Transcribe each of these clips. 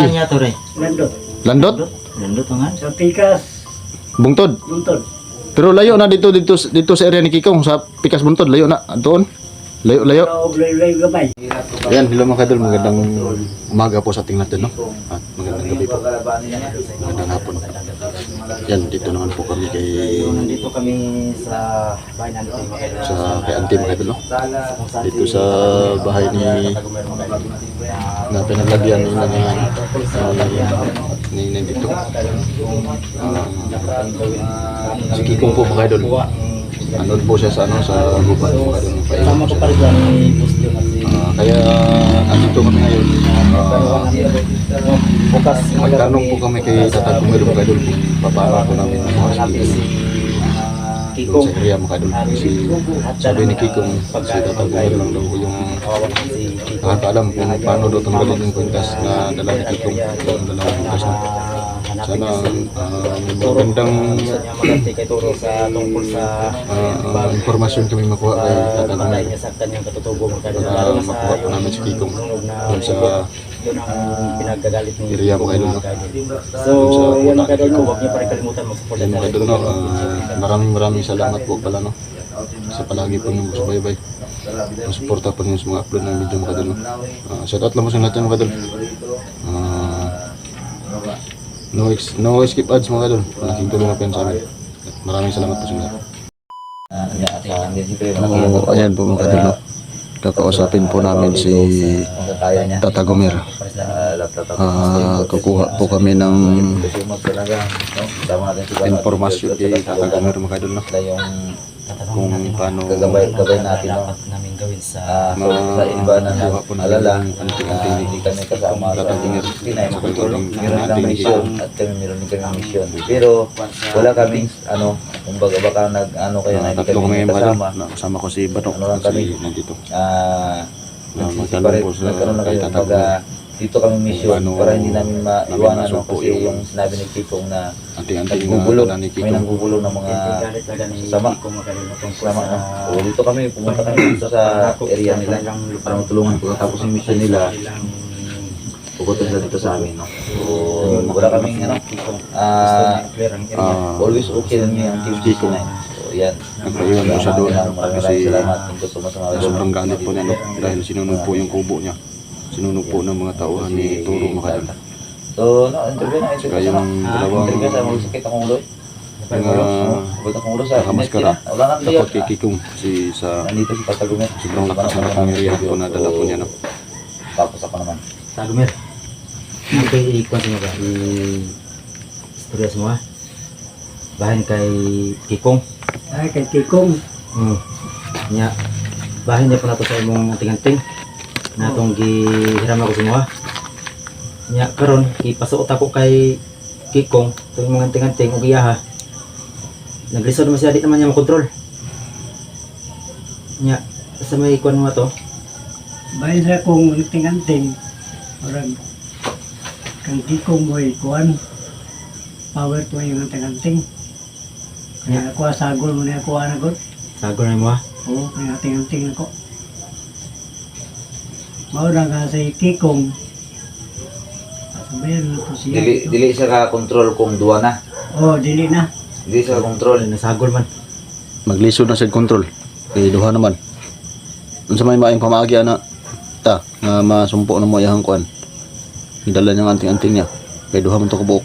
Saan niya to, Ray? Landot. Landot? Landot nga. Sa Pikas, Bungtod. Buntod. Pero layo na dito sa area ni Kikong sa Pikas Bungtod, layo na doon. Layo. Kaog lay gabay. Ayan, hello mga kadol, magandang umaga po sa ating natin, no? At magandang gabi po. Magandang hapon. Yan, dito naman po kami kay Nandito kami sa bahay natin. kay Auntie mga kadol, no? Dito sa bahay ni na pinaglagyan ni dito. Si Kikong po mga kadol. Anood po siya sa sa gubat mga kadol. Sama ko pa rin dyan ni Boss John at si... Kaya andito kami ngayon. Bukas. Magtanong po kami kay Tatag Kumero mga kadol kung paano po namin mga Hanapin si doon Kikong. sa area mga kadol. Kasi sabi ni Kikong si Tatag Kumero lang daw yung Si Kikong. nakakaalam kung paano daw tanggalin yung kwintas na dala ni Kikong. Yung dalawang kwintas na. Sana magandang maganda kay Turo sa tungkol sa informasyon kami makuha kay Tatag balay Kumero niya sa kanyang katutubo magkano para makuha po namin si Kikong doon sa yun ang pinagagalit ni area mga kadol, no? So yun ang kadol no, huwag niyo pa rin kalimutan mag-support Yan mga kadol, no? Maraming salamat po pala, no? Sa palagi po nyo subaybay. Masuporta po nyo sa mga upload ng video mga kadol, no? Shout out lang mo sa natin mga kadol. No skip ads mga kadol. Malaking tulong na po yan sa amin. Maraming salamat po sa mga. Ayan po mga kadol, no? Kakausapin po namin si Tatag Kumero. Kukuha po kami ng informasyon kay Tatag Kumero mga kadol, no? Kung paano gagabay natin dapat namin gawin sa iba na alala anting hindi kami kasama sa Pinay magtulong meron lang mission at kami meron din kami mission pero wala kaming kumbaga baka kayo na hindi tatlo kami kami kasama kasama ko si Banok lang kami nandito. Magtanong po sa kay Tatag dito kami mission para hindi namin maiwanan kasi yung sinabi ni Kikong na naggugulo, may nanggugulo ng mga sama. O dito kami, pumunta kami dito sa area nila para matulungan po. Tapos yung mission nila, pupunta sila dito sa amin. So, wala kaming always okay lang yung Team Kikong. So, yan. Nagpaiwan po siya doon kasi Salamat. Gusto mo sa mga sobrang galit po niya, no? Dahil sinunog po yung kubo niya. Sinunog po ng mga tauhan ni Turo mga kadol. So, interview na. Saka yung dalawang Interview sa mga sakit akong ulo. nakamaskara dapat kay Kikong kasi sa Nandito si Tatag Kumero. sobrang lakas na kapangyarihan po na dala po niya, no? Tapos ako naman. Tatag Kumero. Ano kayo iikwan sa mga ba? Istorya semua. Bahan kay Kikong. Ay kay Kikong. Nya. Bahan niya po na to sa imong anting-anting. Natong gihiram ako semua. Nya karon ipasuot ako kay Kikong itong mga anting-anting o giyaha. Naglisod naman siya, di naman niya makontrol. Nya, sa may ikwan mo to. Bayan sa kong anting-anting. Orang kang Kikong mo'y kuhan. Power to yung anting-anting. Kaya ako sagol mo na ako anagot. Sagol na mo ha. Oo, kaya anting-anting ako. Maura nga sa Kikong. Sabayan na po siya. Dili siya ka-control kung duwa na. Oo, dili na. Dili siya ka-control. Nasagol man. maglisod na sa control kay duha naman unsa may maayong pamaagi ana ta nga masumpo na mo iyang kuan idala niyang anting-anting niya kay duha man to kabuok.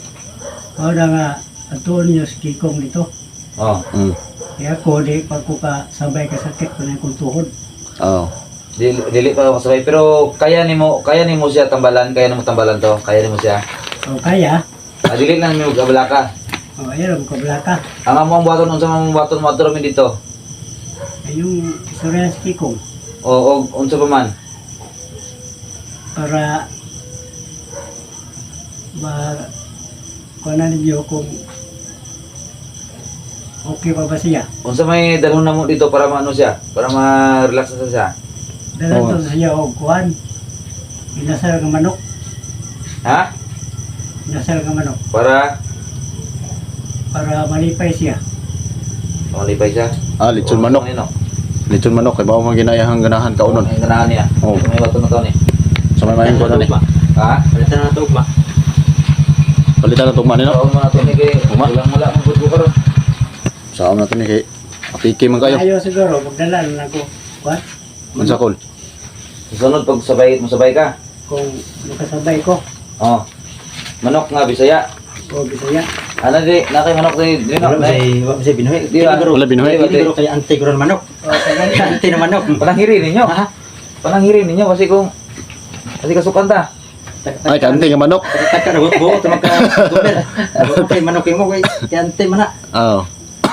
Maura nga atuon niyo si Kikong dito. Oh. Kaya ako, di pag ko ka sabay ka sakit ko na yung tuhod. Dili pa ako kasabay pero kaya nimo siya tambalan, kaya nimo tambalan to. Kaya nimo siya. O kaya, Dili lang nimo gabala ka. o ayun, ang kablaka. Ang among buhaton unsa man buhaton mo mi dito. Ay yung istorya si Kikong. O unsa pa man. Para kuhanan ninyo kung okay pa ba siya. Unsa may dalhon na mo dito para maano siya, para ma-relax na siya. Dala to sa iya o kuhan. Inasal ka manok. Ha? Inasal ka manok. Para malipay siya. Malipay siya. Lechon manok. Lechon manok kay mao man ginayahang ganahan kaunon. Ang ganahan niya. Oo. May bato na to ni. Sa may maayong kuan ni. Ha? Palitan na ito ba? Palitan na tugma nila. Oo, mga tunig eh. Uma. Wala ang budgo karon. Saan na to ni kay apike man kayo. Ayaw siguro, magdala na ako. What? Unsa kol? Sunod pag sabay ka. Kung makasabay ko, Oh. Manok nga Bisaya. o Bisaya. Ano di, nakay manok di Wala no. mo say binuhi. Di ba? Wala binuhay. Hindi ko kay ante ko ron manok. O, tagal Kay ante na manok. Pananghiri ninyo. Ha? Pananghiri ninyo kasi kasukan ta. Ay, kante nga manok. Taka na buo to magka gumel. Okay, manok mo kay ante man na. Oo.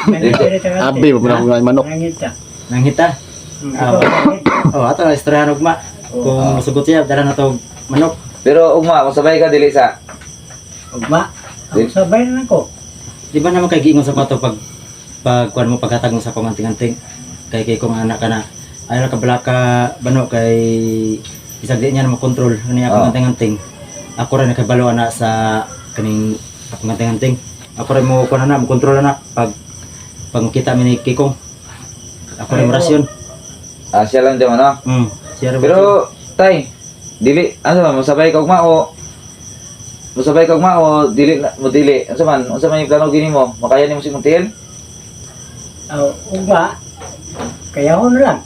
Abi Abi mo na nga manok. Nangita. Nanghita. Ikaw, nangit. Oh, ato na istoryahan ugma. Kung sugot siya dala na to manok. Pero ugma, masabay ka dili sa Ugma. Ako sabay na ako. Di ba naman kay giingon sa pato pag kuan mo paghatag mo sa kong anting-anting kay kong anak ka na ayaw ka bala ka bano kay isag di niya na makontrol ani akong Oo. anting-anting. Ako rin nakabalo na sa kaning akong anting-anting. Ako rin mo kuan na mo kontrol na pag makita mi ni Kikong. Ako rin mo rasyon. siya lang di ano. Siya rin Pero tay, dili ano ba masabay ka ugma o dili mo dili. Unsa man yung plano gini mo? Makaya nimo si Montiel? Ugma. Kaya ako na lang.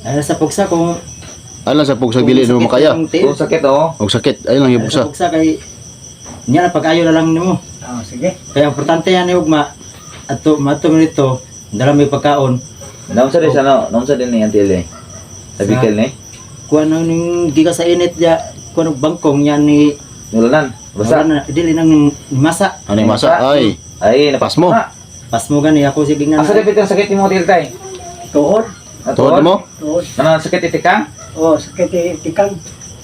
ay sa pugsa kung Alam sa pugsag dili no makaya. Kung sakit oh. Og sakit ay lang yung Sa buksa. pugsa kay niya na pag-ayo na lang nimo. Sige. Kaya ang importante yan ni ugma ato mato mo nito dala may pagkaon. Naunsa din sa no, naunsa din ni Antiel eh. Sa Bicol ni. Kuan nang ning giga sa init ya kuan og bangkong yan ni Nulanan. Basta. na dili nang ni masa. Ano yung masa? Ay, Ay, Pas mo. Pas mo gani ako sige nga. Asa dapit ang sakit ni Montiel tay? Tuhod. tuod mo? Tuhod. Ano sakit itikang? Sakit itikang.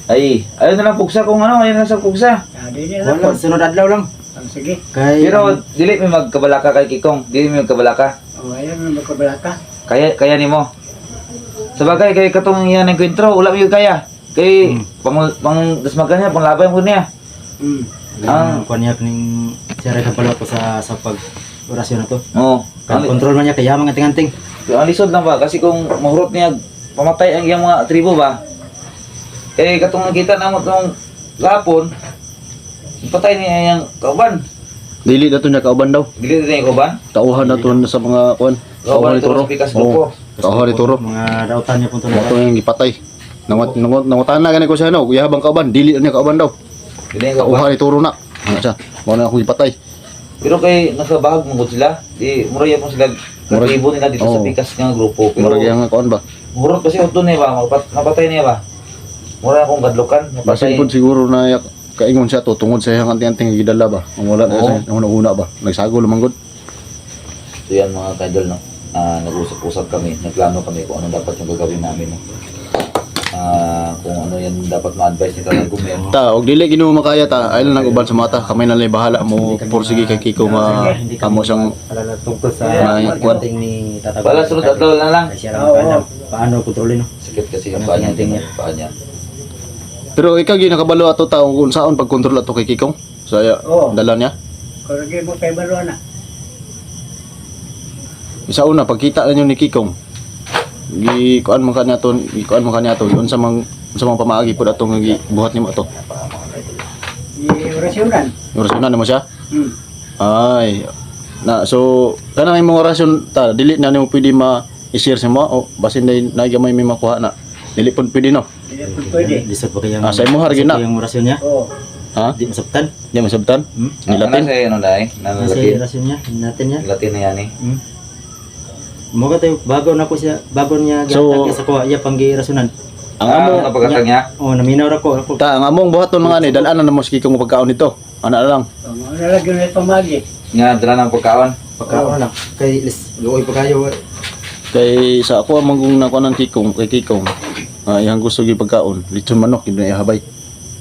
Ay, ayun na lang pugsa kung ano, ayun na sa pugsa. Dili na Wala ako. sunod adlaw lang. Sige. Kay Pero dili mi magkabalaka kay Kikong, dili mi magkabalaka. Ayun na magkabala ka. Kaya nimo. Sabagay kay katong iyan ng kwentro, wala mi kaya. Kay pang dasmagan niya, panglabay mo niya. ang kuan niya ning siya rin kapalo ko sa pag orasyon na to. Oo. Kaya kontrol man niya kaya mga anting-anting. Ang lisod lang ba kasi kung mahurot niya pamatay ang iyang mga tribo ba. Kay katong nakita namo tong lapon, patay niya yang kauban. Dili na to niya kauban daw. Dili na yung kauban. Tauhan na to sa mga kuan. Kauban Tauhan ni ito Turo. sa pikas Oo. grupo. Tauhan ni Turo. Mga rautan niya punto Mo to na. yung gipatay. Nangutan na gani ko sa ano, kuya habang kauban, dili na niya kauban daw. Dili yung kauban. Tauhan ni Turo na. Ano siya? Mo na ako gipatay. Pero kay nakabahag mong sila, di muraya po sila Murag- tribo nila dito sa Oo. pikas nga grupo. Pero Murag yang kuan ba? murot kasi ito niya ba, mapatay niya ba? Mura akong gadlukan, Basta mapatay. pud siguro na kaingon siya to tungod sa iyang anting-anting nga gidala ba. Ang wala Oo. na sa una ba. Nagsagol man gud. So yan mga kaidol, no? Nag-usap-usap kami, nagplano kami kung ano dapat yung gagawin namin. No? Kung ano yan dapat ma-advise nito ng gobyerno. Ta, og dili ginuo makaya ta, ay lang uban sa mata, kamay na lay bahala mo porsige kay Kiko amo siyang alala tungkol sa Mga kuwan. anting ni tatag. Wala, sunod at na lang. Kaya siya lang paano kontrolin no. Sakit kasi yung paa niya, tingnan yung paa niya. pero ikaw gi nakabalo ato ta kung saon pagkontrol ato kay Kikong. So Oo. dala niya. Kuragi mo kay balo na. Isa una pagkita ninyo ni Kikong. Kuan man kanya to, unsa mang pamaagi pud atong buhat nimo ato. I-orasyonan. Orasyonan nimo siya. Hmm. Ay. So kana may mga orasyon ta dili na nimo pwede ma-share sa mo o basin dai nagamay may makuha na. Dili pud pwede no. Hindi po pwede. Lisod pa kaya. Sa imo hargin na. Yung orasyon niya. Oo. Ha? Di masabtan. Di masabtan? Ni Ano Latin. sa ano dahil? Kasi Nanalatin. orasyon niya, natin niya. Latin na yan eh. Mo ka tayo bago na ko siya, bago niya So- gatag sa kuha iya panggi rasunan. Ang amo Kapagkatag niya. Oh, naminaw ra ko. Ako. ta ang among buhaton mga ni dalan na mo si Kikong pagkaon nito. Ana na lang. Ano lagi na pamagi. Nga, dala ng pagkaon. Pagkaon lang. Kay lis, luoy pa kayo. Kay sa ako among kung nakuha ng Kikong kay Kikong. Iyang gusto gyud pagkaon, lechon manok gyud na ihabay.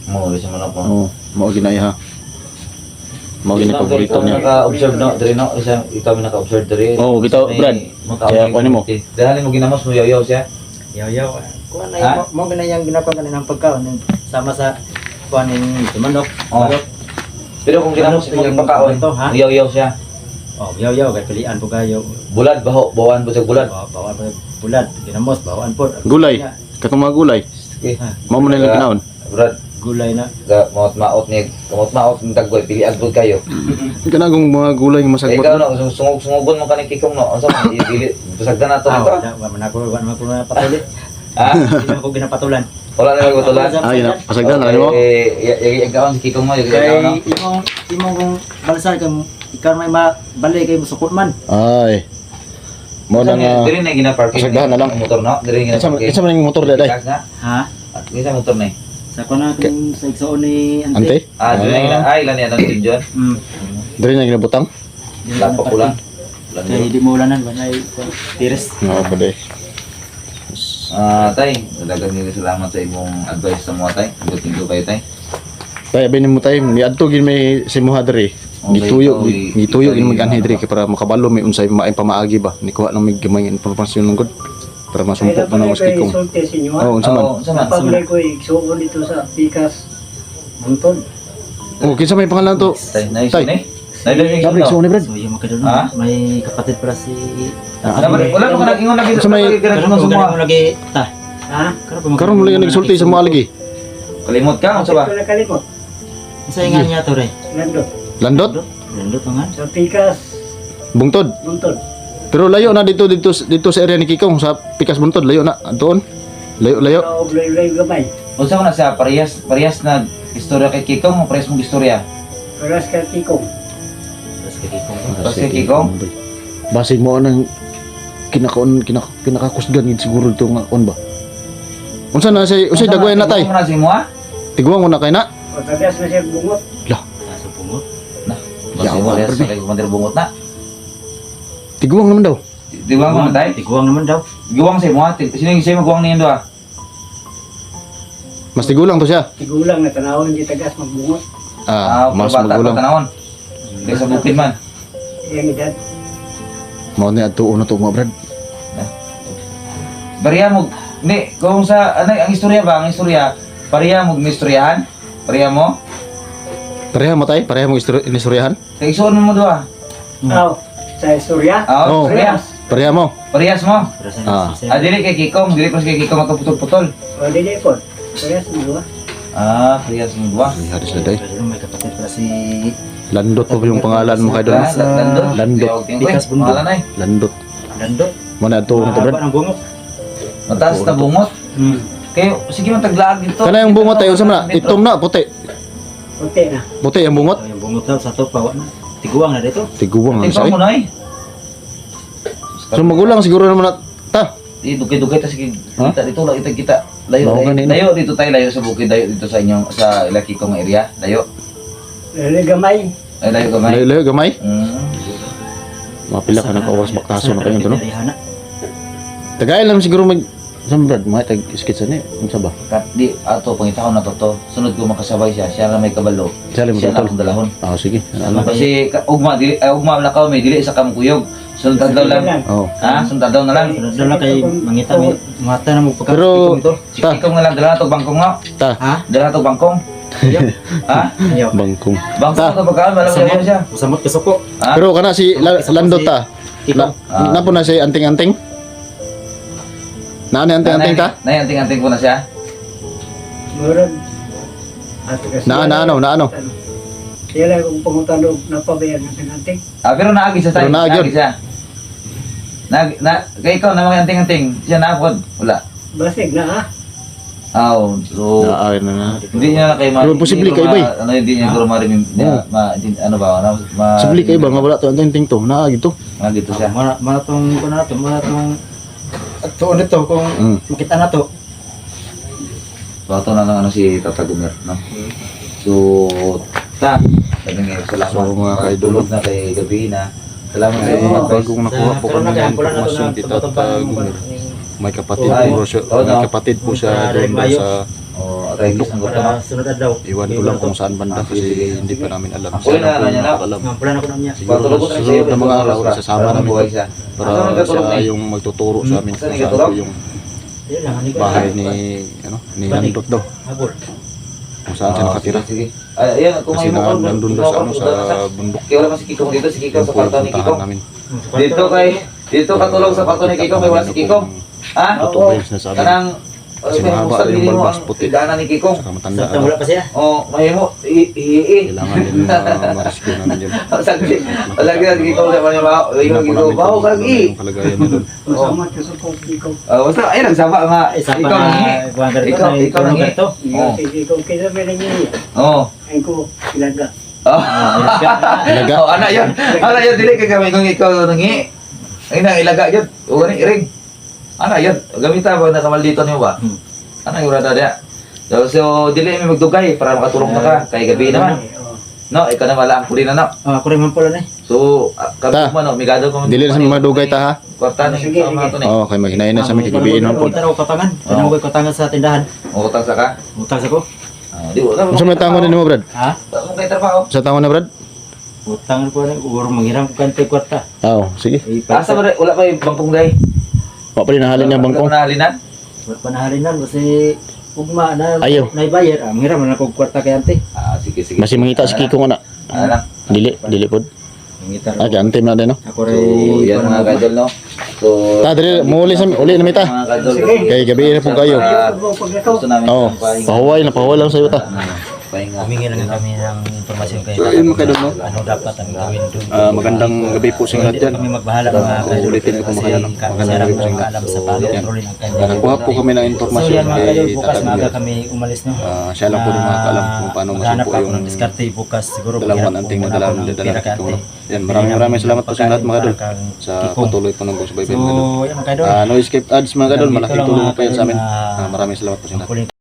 Mo, kasi manok mo. Oo, mao ginaiha. Mao gini paborito niya. Naka-observe no, diri no, isang ikaw may naka-observe diri. Oo, bitaw, Brad. Kaya kunin mo. Dahil mo ginamos mo yaw siya. Yaw-yaw. Kuha na Ha? yung, mo gina yung ginagawa kanina ng pagkaon. Yung sama sa kuha ng manok. Oo. Manok. Pero kung ginamos mo yung pagkaon, Ito, ha? yaw siya. Oh, yaw-yaw. Kaya pilian po kayo. Bulad baho, bawan po sa bulad. Bawaan po. Bulad. Ginamos. Bawaan po. Gulay. Katong mga gulay. Okay. Mao mo nila ginaon. Brad, Gulay na. Maot ni dagway pili agdod kayo. Kanagong mga gulay nga Eh, masagbat. ikaw no, sungugon mo kaning kikong no. Unsa man dili busagdan nato nito. Wala man ako na patuli. Ha? Hindi ko ginapatulan. Wala na magbutulan. Ay, na, pasagdan na mo. Ikaw si kikong mo, ikaw Kay no. imong kung balasar kay ikaw may mabalik kay musukot man. Ay. Mo na nga. Diri na gina-parking. Pasagdan na lang. Motor no, diri gina-parking. Isa man yung motor daday. Ha? At isa motor na. Sa kuno kung sa igsoon ni Ante? Ah, diri na ay lan yan ang John. Diri na ginabutang. Lapak ko lang. Kay di mo ulanan banay tires. Oo, pwede. Tay, daghang nila salamat sa imong advice sa mga tay. Tingko kayo tay. Tay abin mo tay, ni adto gid may simuha diri. Gituyo gid mag-anhi diri kay para makabalo may unsay maay pamaagi ba. Ni kuha nang may gamay impormasyon ng god para masumpok pa na mas kikong. Sulti sa inyo ha. Oo, unsa man. Unsa man? Napagay ko igsuon dito sa Pikas Buntod. Oh, kinsa may pangalan to? Tay, nice Tay. ni. Nay, Sabi so ni Brad. So yung makadulong Ha? may kapatid pala si Wala mo ka nag-ingon lagi Sa may- Karon mo ko semua. mo lagi ta. Ha? Karon mo lang nagsulti sa mga lagi. Kalimot ka unsa ba? Ito na kalimot. Sa nga niya to re. Nandot. Landot, Landot nga. Sa Pikas bungtod. Buntod. Pero layo na dito sa area ni Kikong sa Pikas Buntod, layo na doon. Layo. Sa oblay-oblay gamay. Unsa man na sa parehas na istorya kay Kikong o parehas mong istorya? Paras ka tikong. Tapos kay kong Tapos kay Kikong? Basig mo nang kinakakusgan gid siguro to nga on ba. Unsa na say dagway na tay? Mo na si mo ha? Tiguang mo na kay na. O tagas na siya bungot. sa pumot. Basi mo res kay kumandir bungot na. Tiguang naman daw. Diwang mo na tay. Tiguang naman daw. Guwang sa mo ha? Sino yung siya magguwang niyan do ha? Mas tigulang to siya. Tigulang na tanawon di tagas magbungot. Mas bata magulang. tanawon. Kaya sa bukid man. Yang edad. Mao ni adto uno to mo Brad. Bariya mo, ni, kung sa, ang istorya ba, ang istorya, pariya mo istoryahan? Pariya mo? Pareha mo tay, pareha mo inistoryahan. Kaya isuon mo do ha? Aw, sa Surya. Oo. Parehas. Pareha mo. Parehas mo. Dili kay Kikong, dili pas kay Kikong matuputol-putol. O di po. Paras mo dua. Parehas mo dua. Ay haris na day. May kapatid pala si Landot pa yung pangalan mo kay doon. Landot. Pikas buntot. Pangalan ay. Landot. Landot. Mo na adto uno to Brad. Haba ng bungot. Mataas na bungot. Kayo, sige man taglaag dito. Kana yung bungot tayo unsa man na? Itom na puti. Puti na. Puti ang bungot. Yung bungot daw sa to pawa na. Tiguang na dito. Tiguang ang Tingnan say. mo na eh. So magulang siguro naman na ta. Dugay-dugay ta sige. Ha? Kita dito lang kita. Layo, Mao layo. ganito. Layo dito tayo, layo sa bukid, layo dito sa inyong sa Ilaki kong area. Layo. Lali gamay. Ay layo gamay. Layo gamay. Mapila ka na ka oras baktaso na kayo to no. Tagay lang siguro mag Brad, mga tag-sketsa ni, unsa ba? Di ato pangitahon na to. Sunod ko makasabay siya na may kabalo. Siya lang Siya na magtutol. akong dalahon. Sige. Ano? Kasi ugma na ka may dili sa kamkuyog. Sunod daw lang. Oh. Ha? Sunod daw na lang. Sunod na kay mangita may mata na mo pagka. Pero Ito. Si Kikong na lang dala na to bangkong nga. ta Ha? Dala na to bangkong. Ha? Ayaw. bangkong. Bangkong to pagkaan wala Samot siya. Samot ka suko. Ha? Pero kana si Landot ta. Kikong. Napo na si anting-anting. Naan ni anting-anting ta? Anting-anting ko na siya. Murag. At kasi. Na ano? Kaya lang kung pangutalo napabayaan ng anting. Pero naagi siya tayo. Pero naagi yun. siya. Kaya ikaw na mga anting-anting. Siya naapod. Wala. Basig na ha. So Ay na. hindi niya na kayo Pero posible kayo ba eh? Hindi niya siguro ano ba? Sabli kay ba nga wala to anting-anting to. Naa gito. Dito siya. Mana tong kuno na to, mana tong ato nito kung makita na to. So ito na lang si Tata Gumer, no? So salamat. So, mga ka-idol, Tulog na kay gabi na. Salamat sa Ay, inyo. bagong nakuha po kami ng informasyon dito at may kapatid po siya, may kapatid po siya doon sa Arayos ang gusto, no? Para sunod adlaw. iwan ko lang kung saan banda kasi hindi pa namin alam. Ako na, po niya na. nakakalam. Ngampulan ako na niya. Siguro sa susunod na mga araw, isasama namin siya. para siya yung magtuturo sa amin kung saan po yung Yun lang ani bahay ni Landot daw. Habol. Kung saan siya nakatira. Sige. Ayan, kung Kasi may mukha, nandun daw sa bundok. Kaya wala pa si Kikong dito, si Kikong Yung sa po kwarto ni puntahan Kikong. namin. Dito katulong sa kwarto ni Kikong, may wala si Kikong. Ha? Ito ba yung sinasabi? Kanang Kasi mahaba yung balbas puti. Daanan ni Kikong. Saka matanda. Samtang wala pa siya. Oh, mahimo. Kailangan din ma-rescue namin dyan. Saglit na Kikong sa mga bao. Ayun, Kikong, bao kagi. Yung kalagayan niya doon. Masama ka sa pagkikaw. Basta, ay, nagsama nga. Isa pa Ikaw nangi. buwan ka rito. Ikaw nangi. Ito. Oh. Ikaw kaya may nangyayari. Oo. Ay ko, ilaga. Ilaga. Oh, anak yun. Anak yun, dili ka kami kung ikaw nangi. Ay na, ilaga yun. O, gani, ring. Anak yun. Gamita ba nakamaldito niyo ba? Anak yung rada niya. So, dili may magdugay para makatulong na ka. Kay gabi naman. No, ikaw na wala ang puli na, no? Ako rin man pala na eh. So, Ta. kami mo, no? Migado ko. Dili na sa mga dugay ta ha. Kwarta na Sige, yung mga ito ni. Oo, kay maghinayin na sa mga kigabiin man po. Utang ako katangan. Tanong ko katangan sa tindahan. Utang sa ka. Utang sa ko. Di wala. Unsa may tangon din mo, Brad? Ha? Wala mo kayo trabaho. Sa tangon na, Brad? Utang ko na. Uro manghiram ko kante kwarta. Oo, sige. Asa ba rin? Wala pa yung bangkong day? Wa pa rin nahalin niya bangkong. Wala pa nahalinan? Wala pa nahalinan kasi ugma na Ayaw. naibayar. Manghiram na ako kwarta kay ante. Sige, sige. Masih mangita si Kiko nga na. Ano lang? Dili pod. Mangitar Ah, antim na din no. ako So, rin. yan mga kadol, no? So, Ta dili uli na mita. mga kadol. Kay gabi na po kayo. Gusto namin Oo. ng Pahuway lang sa iyo ta. pahinga. Humingi lang kami ng informasyon kayo. So, yun mga kadol, no? Ano dapat ang gawin doon? Magandang gabi po sa inyo lahat dyan. Kami magbahala mga kadol. Ulitin ko Kasi mga ano, kasi magandang gabi po sa inyo. alam sa pag-control ng kanya. Nakuha po kami ng So informasyon yan mga kay kadol, bukas Tatang maaga Miguel. kami umalis no. Siya lang po rin makakaalam kung paano Maghanap masumpo ako yung ng diskarte bukas siguro. dalawang anting na dala ng Kiko. Yan, maraming salamat po sa inyo lahat mga kadol sa patuloy po ng subaybay mga kadol. So yan mga kadol. No escape ads mga kadol, malaking tulong po yan sa amin. Ah, Maraming salamat po sa inyo lahat. Ang